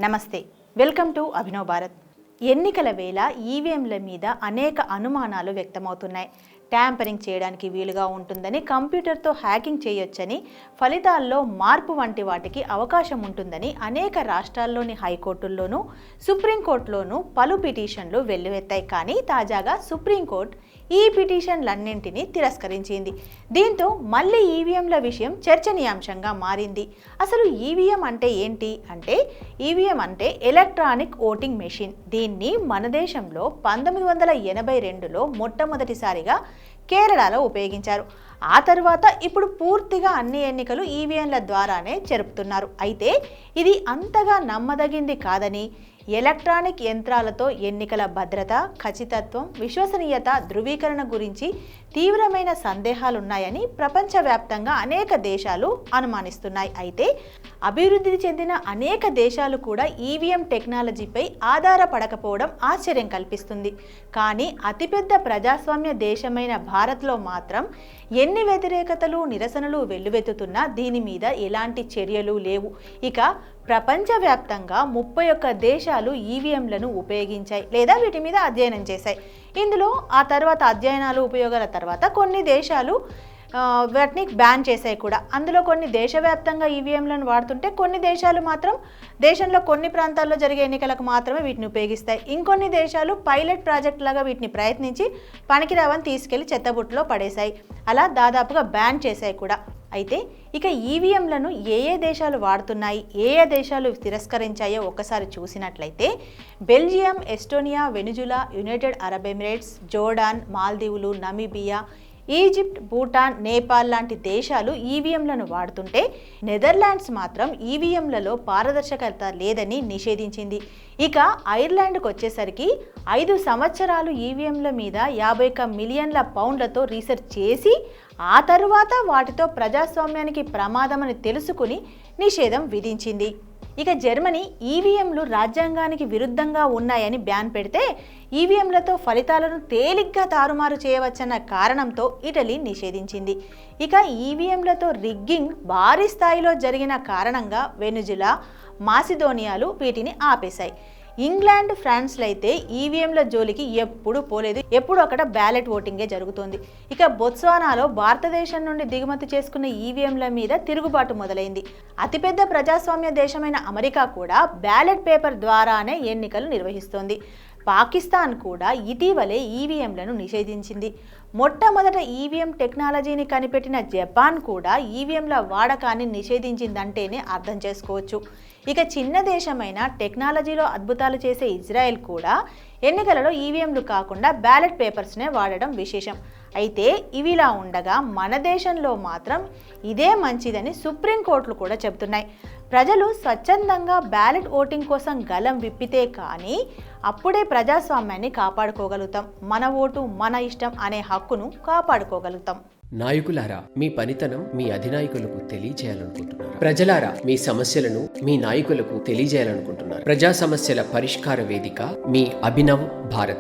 నమస్తే, welcome to Abhinav Bharat. ఎన్నికల వేళ ఈవీఎంల మీద అనేక అనుమానాలు వ్యక్తమవుతున్నాయి. ట్యాంపరింగ్ చేయడానికి వీలుగా ఉంటుందని, కంప్యూటర్తో హ్యాకింగ్ చేయొచ్చని, ఫలితాల్లో మార్పు వంటి వాటికి అవకాశం ఉంటుందని అనేక రాష్ట్రాల్లోని హైకోర్టుల్లోనూ సుప్రీంకోర్టులోనూ పలు పిటిషన్లు వెల్లువెత్తాయి. కానీ తాజాగా సుప్రీంకోర్టు ఈ పిటిషన్లన్నింటినీ తిరస్కరించింది. దీంతో మళ్ళీ ఈవీఎంల విషయం చర్చనీయాంశంగా మారింది. అసలు ఈవీఎం అంటే ఏంటి అంటే, ఈవీఎం అంటే ఎలక్ట్రానిక్ ఓటింగ్ మెషిన్. దీన్ని మన దేశంలో 1982లో మొట్టమొదటిసారిగా కేరళలో ఉపయోగించారు. ఆ తర్వాత ఇప్పుడు పూర్తిగా అన్ని ఎన్నికలు ఈవీఎంల ద్వారానే జరుపుతున్నారు. అయితే ఇది అంతగా నమ్మదగింది కాదని, ఎలక్ట్రానిక్ యంత్రాలతో ఎన్నికల భద్రత, ఖచ్చితత్వం, విశ్వసనీయత, ధృవీకరణ గురించి తీవ్రమైన సందేహాలున్నాయని ప్రపంచవ్యాప్తంగా అనేక దేశాలు అనుమానిస్తున్నాయి. అయితే అభివృద్ధి చెందిన అనేక దేశాలు కూడా ఈవీఎం టెక్నాలజీపై ఆధారపడకపోవడం ఆశ్చర్యం కల్పిస్తుంది. కానీ అతిపెద్ద ప్రజాస్వామ్య దేశమైన భారత్లో మాత్రం ఎన్ని వ్యతిరేకతలు, నిరసనలు వెల్లువెత్తుతున్నా దీని మీద ఎలాంటి చర్యలు లేవు. ఇక ప్రపంచవ్యాప్తంగా 31 దేశాలు ఈవీఎంలను ఉపయోగించాయి లేదా వీటి మీద అధ్యయనం చేశాయి. ఇందులో ఆ తర్వాత అధ్యయనాలు, ఉపయోగాల తర్వాత కొన్ని దేశాలు వాటిని బ్యాన్ చేశాయి కూడా. అందులో కొన్ని దేశవ్యాప్తంగా ఈవీఎంలను వాడుతుంటే, కొన్ని దేశాలు మాత్రం దేశంలో కొన్ని ప్రాంతాల్లో జరిగే ఎన్నికలకు మాత్రమే వీటిని ఉపయోగిస్తాయి. ఇంకొన్ని దేశాలు పైలట్ ప్రాజెక్ట్ లాగా వీటిని ప్రయత్నించి పనికిరావని తీసుకెళ్లి చెత్తబుట్టలో పడేశాయి. అలా దాదాపుగా బ్యాన్ చేశాయి కూడా. అయితే ఇక ఈవీఎంలను ఏ దేశాలు వాడుతున్నాయి, ఏ దేశాలు తిరస్కరించాయో ఒకసారి చూసినట్లయితే, Belgium, Estonia, Venezuela, United Arab Emirates, Jordan, మాల్దీవులు, నమీబియా, ఈజిప్ట్, భూటాన్, నేపాల్ లాంటి దేశాలు ఈవీఎంలను వాడుతుంటే, నెదర్లాండ్స్ మాత్రం ఈవీఎంలలో పారదర్శకత లేదని నిషేధించింది. ఇక ఐర్లాండ్కి వచ్చేసరికి 5 సంవత్సరాలు ఈవీఎంల మీద 51 మిలియన్ల పౌండ్లతో రీసెర్చ్ చేసి ఆ తరువాత వాటితో ప్రజాస్వామ్యానికి ప్రమాదమని తెలుసుకుని నిషేధం విధించింది. ఇక జర్మనీ ఈవీఎంలు రాజ్యాంగానికి విరుద్ధంగా ఉన్నాయని బ్యాన్ పెడితే, ఈవీఎంలతో ఫలితాలను తేలిగ్గా తారుమారు చేయవచ్చన్న కారణంతో ఇటలీ నిషేధించింది. ఇక ఈవీఎంలతో రిగ్గింగ్ భారీ స్థాయిలో జరిగిన కారణంగా వెనుజులా, మాసిడోనియాలు వీటిని ఆపేశాయి. ఇంగ్లాండ్, ఫ్రాన్స్లో అయితే ఈవీఎంల జోలికి ఎప్పుడు పోలేదు. ఎప్పుడు అక్కడ బ్యాలెట్ ఓటింగే జరుగుతోంది. ఇక బొత్స్వానాలో భారతదేశం నుండి దిగుమతి చేసుకున్న ఈవీఎంల మీద తిరుగుబాటు మొదలైంది. అతిపెద్ద ప్రజాస్వామ్య దేశమైన అమెరికా కూడా బ్యాలెట్ పేపర్ ద్వారానే ఎన్నికలు నిర్వహిస్తోంది. పాకిస్తాన్ కూడా ఇటీవలే ఈవీఎంలను నిషేధించింది. మొట్టమొదట ఈవీఎం టెక్నాలజీని కనిపెట్టిన జపాన్ కూడా ఈవీఎంల వాడకాన్ని నిషేధించిందంటేనే అర్థం చేసుకోవచ్చు. ఇక చిన్న దేశమైన టెక్నాలజీలో అద్భుతాలు చేసే ఇజ్రాయెల్ కూడా ఎన్నికలలో ఈవీఎంలు కాకుండా బ్యాలెట్ పేపర్స్నే వాడడం విశేషం. అయితే ఇవిలా ఉండగా మన దేశంలో మాత్రం ఇదే మంచిదని సుప్రీంకోర్టులు కూడా చెబుతున్నాయి. ప్రజలు స్వచ్ఛందంగా బ్యాలెట్ ఓటింగ్ కోసం గలం విప్పితే కానీ అప్పుడే ప్రజాస్వామ్యాన్ని కాపాడుకోగలుగుతాం. మన ఓటు మన ఇష్టం అనే హక్కును కాపాడుకోగలుగుతాం. నాయకులారా, మీ పనితనం మీ అధినాయకులకు తెలియజేయాలనుకుంటున్నారు. ప్రజలారా, మీ సమస్యలను మీ నాయకులకు తెలియజేయాలనుకుంటున్నారు. ప్రజా సమస్యల పరిష్కార వేదిక మీ అభినవ్ భారత్.